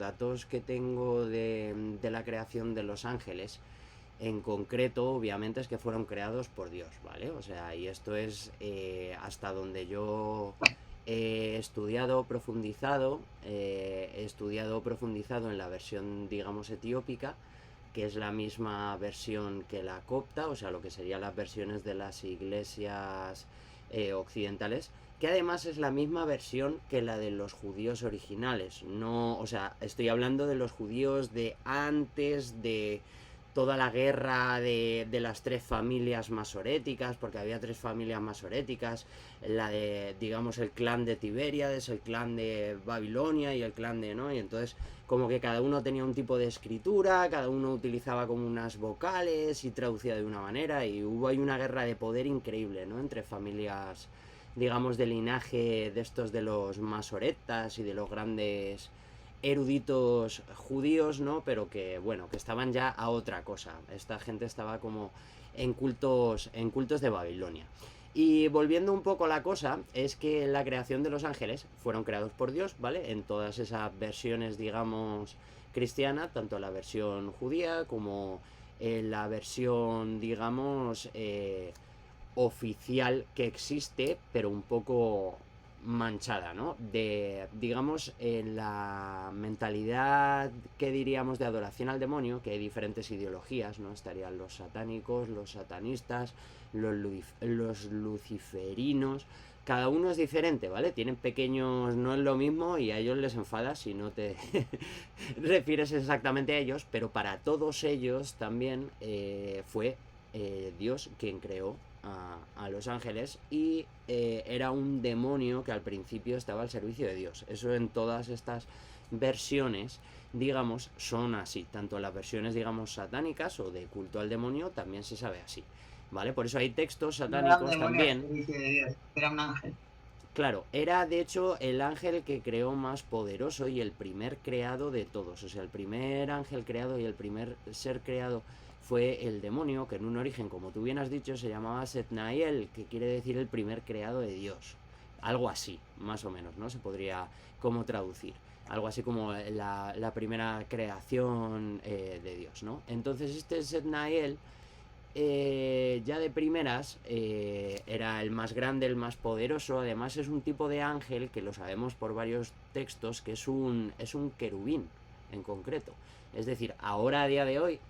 datos que tengo de la creación de los ángeles, en concreto, obviamente, es que fueron creados por Dios, ¿vale? O sea, y esto es hasta donde yo he estudiado profundizado en la versión, digamos, etiópica, que es la misma versión que la copta, o sea, lo que serían las versiones de las iglesias occidentales, que además es la misma versión que la de los judíos originales. No, o sea, estoy hablando de los judíos de antes de toda la guerra de las tres familias masoréticas, porque había tres familias masoréticas, la de, digamos, el clan de Tiberíades, el clan de Babilonia y el clan de, ¿no? Y entonces, como que cada uno tenía un tipo de escritura, cada uno utilizaba como unas vocales y traducía de una manera, y hubo ahí una guerra de poder increíble, ¿no? Entre familias, digamos, de linaje de estos de los masoretas y de los grandes eruditos judíos, ¿no? Pero que, bueno, que estaban ya a otra cosa. Esta gente estaba como en cultos de Babilonia. Y volviendo un poco a la cosa, es que la creación de los ángeles fueron creados por Dios, ¿vale? En todas esas versiones, digamos, cristiana, tanto la versión judía como la versión, digamos, oficial que existe, pero un poco manchada, ¿no? De, digamos, en la mentalidad que diríamos de adoración al demonio, que hay diferentes ideologías, ¿no? Estarían los satánicos, los satanistas, los luciferinos. Cada uno es diferente, ¿vale? Tienen pequeños, no es lo mismo y a ellos les enfada si no te refieres exactamente a ellos, pero para todos ellos también fue Dios quien creó a los ángeles y era un demonio que al principio estaba al servicio de Dios. Eso en todas estas versiones, digamos, son así. Tanto las versiones, digamos, satánicas o de culto al demonio también se sabe así. ¿Vale? Por eso hay textos No era un satánicos demonio al también. servicio de Dios, era un ángel. Claro, era de hecho el ángel que creó más poderoso y el primer creado de todos. O sea, el primer ángel creado y el primer ser creado fue el demonio, que en un origen, como tú bien has dicho, se llamaba Setnael, que quiere decir el primer creado de Dios. Algo así, más o menos, ¿no? Se podría como traducir. Algo así como la primera creación de Dios, ¿no? Entonces este Setnael ya de primeras era el más grande, el más poderoso. Además es un tipo de ángel que lo sabemos por varios textos que es un querubín en concreto. Es decir, ahora a día de hoy,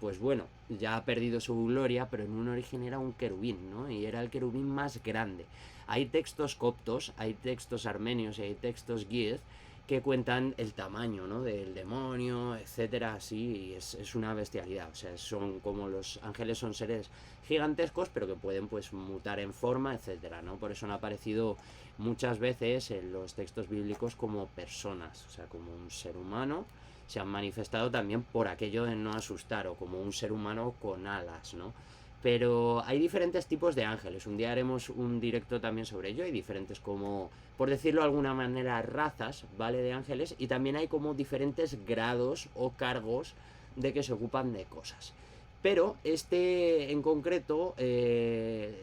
pues bueno, ya ha perdido su gloria, pero en un origen era un querubín, ¿no? Y era el querubín más grande. Hay textos coptos, hay textos armenios y hay textos guíes que cuentan el tamaño, ¿no? Del demonio, etcétera, así, y es una bestialidad. O sea, son como los ángeles, son seres gigantescos, pero que pueden pues mutar en forma, etcétera, ¿no? Por eso han aparecido muchas veces en los textos bíblicos como personas, o sea, como un ser humano. Se han manifestado también por aquello de no asustar, o como un ser humano con alas, ¿no? Pero hay diferentes tipos de ángeles. Un día haremos un directo también sobre ello. Hay diferentes como, por decirlo de alguna manera, razas, ¿vale? De ángeles. Y también hay como diferentes grados o cargos de que se ocupan de cosas. Pero este en concreto,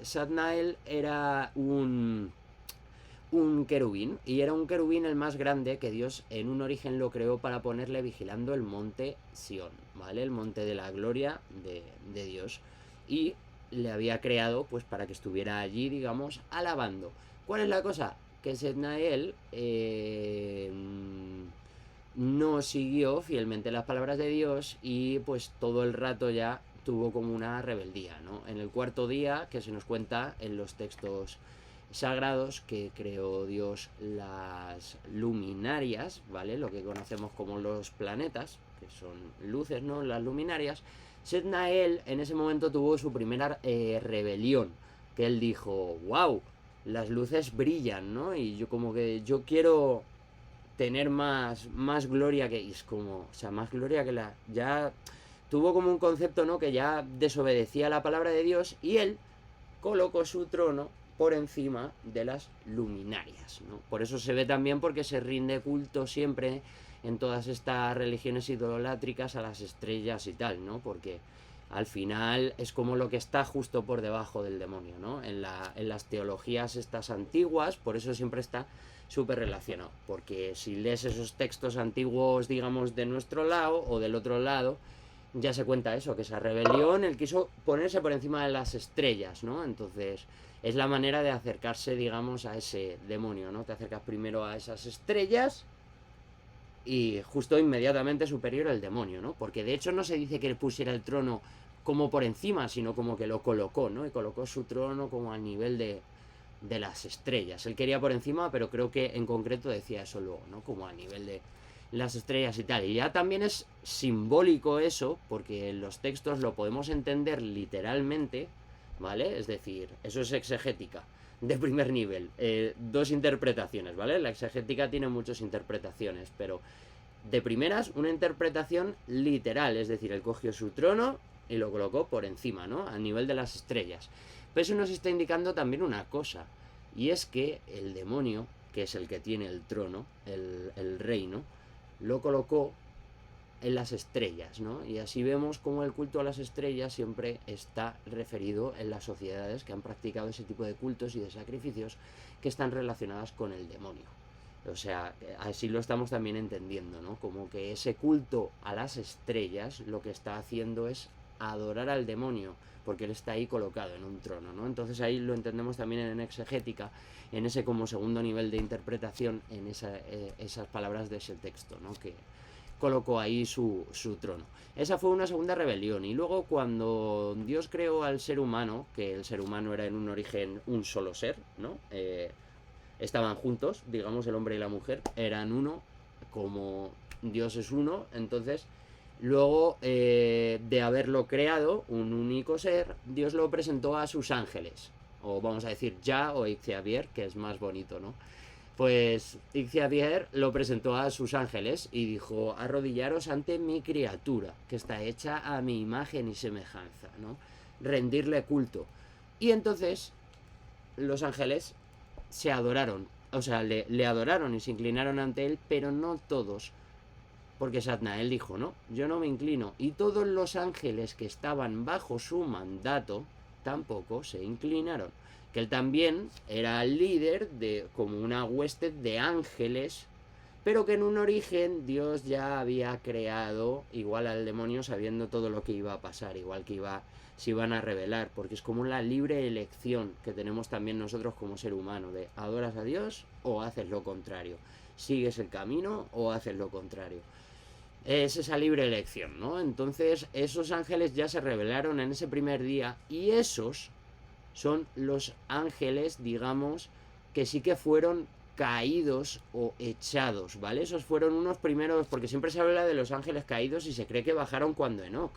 Satnael era un querubín. Y era un querubín el más grande que Dios en un origen lo creó para ponerle vigilando el monte Sión, ¿vale? El monte de la gloria de Dios. Y le había creado pues para que estuviera allí, digamos, alabando. ¿Cuál es la cosa? Que Setnael no siguió fielmente las palabras de Dios y pues todo el rato ya tuvo como una rebeldía, ¿no? En el cuarto día, que se nos cuenta en los textos sagrados, que creó Dios las luminarias, ¿vale? Lo que conocemos como los planetas, que son luces, ¿no? Las luminarias. Setnael en ese momento tuvo su primera rebelión, que él dijo, wow, las luces brillan, ¿no? Y yo como que yo quiero tener más gloria que... Y es como, o sea, más gloria que la... Ya tuvo como un concepto, ¿no? Que ya desobedecía la palabra de Dios y él colocó su trono por encima de las luminarias, ¿no? Por eso se ve también porque se rinde culto siempre en todas estas religiones idolátricas a las estrellas y tal, ¿no? Porque al final es como lo que está justo por debajo del demonio, ¿no? En las teologías estas antiguas, por eso siempre está súper relacionado, porque si lees esos textos antiguos, digamos, de nuestro lado o del otro lado, ya se cuenta eso, que esa rebelión, él quiso ponerse por encima de las estrellas, ¿no? Entonces, es la manera de acercarse, digamos, a ese demonio, ¿no? Te acercas primero a esas estrellas y justo inmediatamente superior al demonio, ¿no? Porque de hecho no se dice que él pusiera el trono como por encima, sino como que lo colocó, ¿no? Y colocó su trono como al nivel de las estrellas. Él quería por encima, pero creo que en concreto decía eso luego, ¿no? Como a nivel de las estrellas y tal. Y ya también es simbólico eso, porque en los textos lo podemos entender literalmente, ¿vale? Es decir, eso es exegética de primer nivel. Dos interpretaciones, ¿vale? La exegética tiene muchas interpretaciones, pero de primeras una interpretación literal, es decir, él cogió su trono y lo colocó por encima, ¿no? A nivel de las estrellas. Pero eso nos está indicando también una cosa, y es que el demonio, que es el que tiene el trono, el reino, lo colocó en las estrellas, ¿no? Y así vemos cómo el culto a las estrellas siempre está referido en las sociedades que han practicado ese tipo de cultos y de sacrificios que están relacionadas con el demonio. O sea, así lo estamos también entendiendo, ¿no? Como que ese culto a las estrellas lo que está haciendo es adorar al demonio, porque él está ahí colocado en un trono, ¿no? Entonces ahí lo entendemos también en exegética, en ese como segundo nivel de interpretación, en esas palabras de ese texto, ¿no? Que colocó ahí su trono. Esa fue una segunda rebelión. Y luego cuando Dios creó al ser humano, que el ser humano era en un origen un solo ser, ¿no? Estaban juntos, digamos, el hombre y la mujer, eran uno, como Dios es uno, entonces luego de haberlo creado, un único ser, Dios lo presentó a sus ángeles, o vamos a decir Ya o Ixavier, que es más bonito, ¿no? Pues Ixavier lo presentó a sus ángeles y dijo: arrodillaros ante mi criatura, que está hecha a mi imagen y semejanza, ¿no? Rendirle culto. Y entonces los ángeles se adoraron, o sea, le adoraron y se inclinaron ante él, pero no todos, porque Satnael dijo: no, yo no me inclino. Y todos los ángeles que estaban bajo su mandato tampoco se inclinaron. Que él también era el líder de como una hueste de ángeles, pero que en un origen Dios ya había creado igual al demonio, sabiendo todo lo que iba a pasar, igual que se iban a revelar, porque es como la libre elección que tenemos también nosotros como ser humano, de adoras a Dios o haces lo contrario, sigues el camino o haces lo contrario. Es esa libre elección, ¿no? Entonces esos ángeles ya se revelaron en ese primer día, y esos son los ángeles, digamos, que sí que fueron caídos o echados, ¿vale? Esos fueron unos primeros, porque siempre se habla de los ángeles caídos y se cree que bajaron cuando Enoc.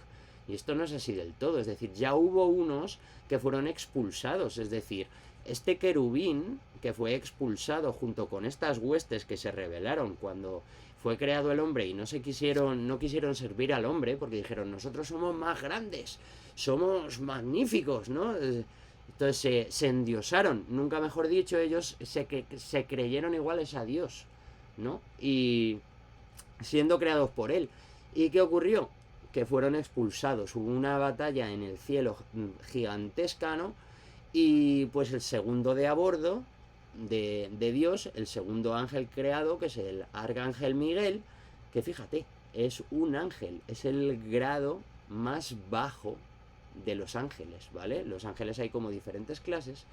Y esto no es así del todo, es decir, ya hubo unos que fueron expulsados, es decir, este querubín que fue expulsado junto con estas huestes que se rebelaron cuando fue creado el hombre y no quisieron servir al hombre, porque dijeron: nosotros somos más grandes, somos magníficos, ¿no? Entonces se endiosaron, nunca mejor dicho, ellos se creyeron iguales a Dios, ¿no? Y siendo creados por él. ¿Y qué ocurrió? Que fueron expulsados. Hubo una batalla en el cielo gigantesca, ¿no? Y pues el segundo de a bordo de Dios, el segundo ángel creado, que es el arcángel Miguel, que fíjate, es un ángel, es el grado más bajo de los ángeles, ¿vale? Los ángeles hay como diferentes clases,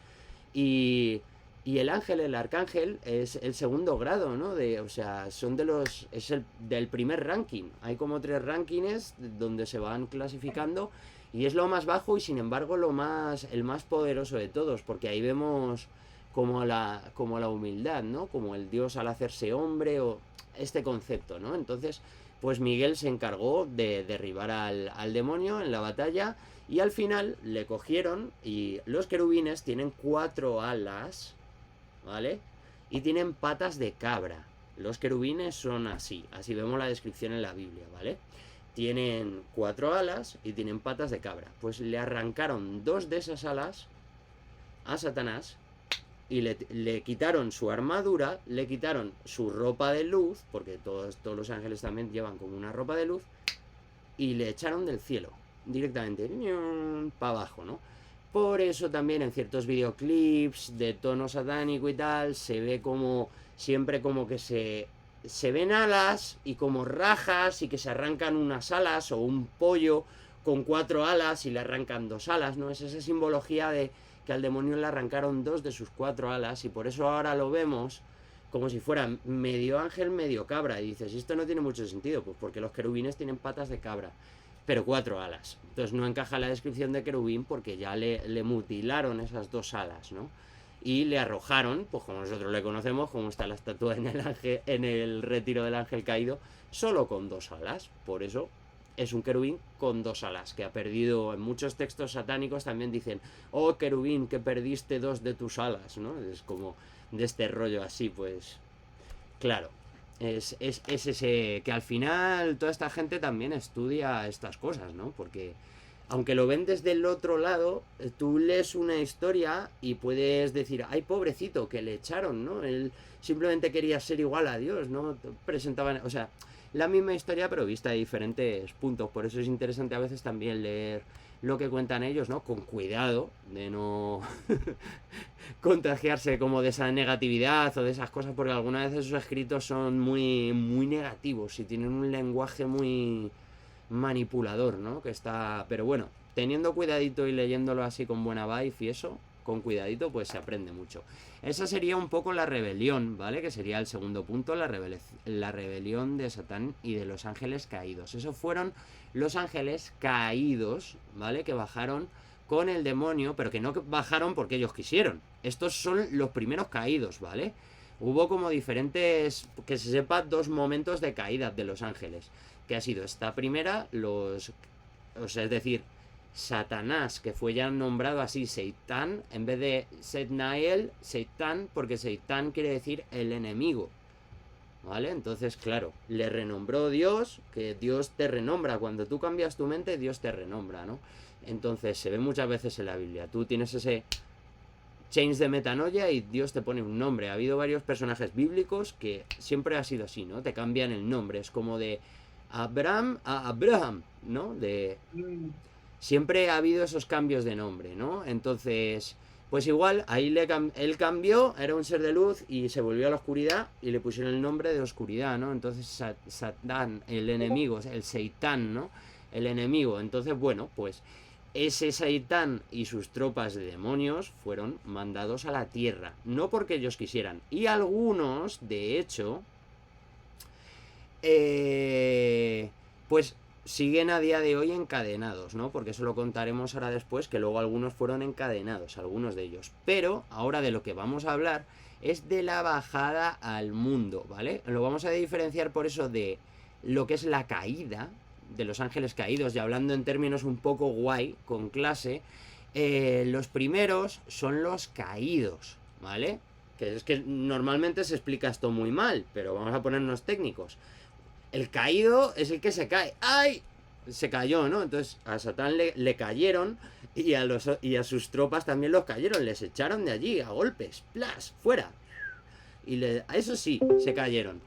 y el ángel, el arcángel, es el segundo grado, ¿no? O sea, es el del primer ranking. Hay como 3 rankings donde se van clasificando, y es lo más bajo y sin embargo el más poderoso de todos, porque ahí vemos como la humildad, ¿no? Como el Dios al hacerse hombre, o este concepto, ¿no? Entonces, pues Miguel se encargó de derribar al demonio en la batalla, y al final le cogieron, y los querubines tienen 4 alas, ¿vale? Y tienen patas de cabra. Los querubines son así vemos la descripción en la Biblia, ¿vale? Tienen 4 alas y tienen patas de cabra. Pues le arrancaron 2 de esas alas a Satanás, y le quitaron su armadura, le quitaron su ropa de luz, porque todos los ángeles también llevan como una ropa de luz, y le echaron del cielo. directamente para abajo, ¿no? Por eso también en ciertos videoclips de tono satánico y tal, se ve como siempre como que se ven alas y como rajas y que se arrancan unas alas o un pollo con 4 alas y le arrancan 2 alas, ¿no? Es esa simbología de que al demonio le arrancaron 2 de sus 4 alas y por eso ahora lo vemos como si fuera medio ángel, medio cabra. Y dices, esto no tiene mucho sentido, pues porque los querubines tienen patas de cabra, pero 4 alas. Entonces no encaja la descripción de querubín porque ya le mutilaron esas 2 alas, ¿no? Y le arrojaron, pues como nosotros le conocemos, como está la estatua en el, ángel, en el retiro del ángel caído, solo con 2 alas. Por eso es un querubín con 2 alas, que ha perdido, en muchos textos satánicos también dicen, oh querubín, que perdiste 2 de tus alas, ¿no? Es como de este rollo así, pues claro. Es ese que al final toda esta gente también estudia estas cosas, ¿no? Porque aunque lo ven desde el otro lado, tú lees una historia y puedes decir, ay, pobrecito, que le echaron, ¿no? Él simplemente quería ser igual a Dios, ¿no? Presentaban, o sea, la misma historia pero vista de diferentes puntos. Por eso es interesante a veces también leer lo que cuentan ellos, ¿no? Con cuidado de no contagiarse como de esa negatividad o de esas cosas, porque algunas veces sus escritos son muy, muy negativos y tienen un lenguaje muy manipulador, ¿no? Que está... Pero bueno, teniendo cuidadito y leyéndolo así con buena vibe y eso, con cuidadito, pues se aprende mucho. Esa sería un poco la rebelión, ¿vale? Que sería el segundo punto, la rebelión de Satán y de los ángeles caídos. Esos fueron los ángeles caídos, ¿vale? Que bajaron con el demonio, pero que no bajaron porque ellos quisieron. Estos son los primeros caídos, ¿vale? Hubo como diferentes, que se sepa, 2 momentos de caída de los ángeles. Que ha sido esta primera, o sea, es decir, Satanás, que fue ya nombrado así, Seitán, en vez de Setnael, Seitán, porque Seitán quiere decir el enemigo, ¿vale? Entonces, claro, le renombró Dios, que Dios te renombra, cuando tú cambias tu mente, Dios te renombra, ¿no? Entonces, se ve muchas veces en la Biblia, tú tienes ese change de metanoia y Dios te pone un nombre. Ha habido varios personajes bíblicos que siempre ha sido así, ¿no? Te cambian el nombre, es como de Abraham a Abraham, ¿no? Siempre ha habido esos cambios de nombre, ¿no? Entonces, pues igual, ahí él cambió, era un ser de luz y se volvió a la oscuridad y le pusieron el nombre de oscuridad, ¿no? Entonces, Satán, el enemigo, el Seitán, ¿no? El enemigo. Entonces, bueno, pues ese Saitán y sus tropas de demonios fueron mandados a la tierra, no porque ellos quisieran. Y algunos, de hecho, pues siguen a día de hoy encadenados, ¿no? Porque eso lo contaremos ahora después, que luego algunos fueron encadenados, algunos de ellos. Pero ahora de lo que vamos a hablar es de la bajada al mundo, ¿vale? Lo vamos a diferenciar por eso de lo que es la caída de los ángeles caídos, y hablando en términos un poco guay, con clase, los primeros son los caídos, ¿vale? Que es que normalmente se explica esto muy mal, pero vamos a ponernos técnicos. El caído es el que se cae. ¡Ay! Se cayó, ¿no? Entonces a Satán le cayeron y a sus tropas también los cayeron. Les echaron de allí a golpes. ¡Plas! ¡Fuera! A eso sí, se cayeron.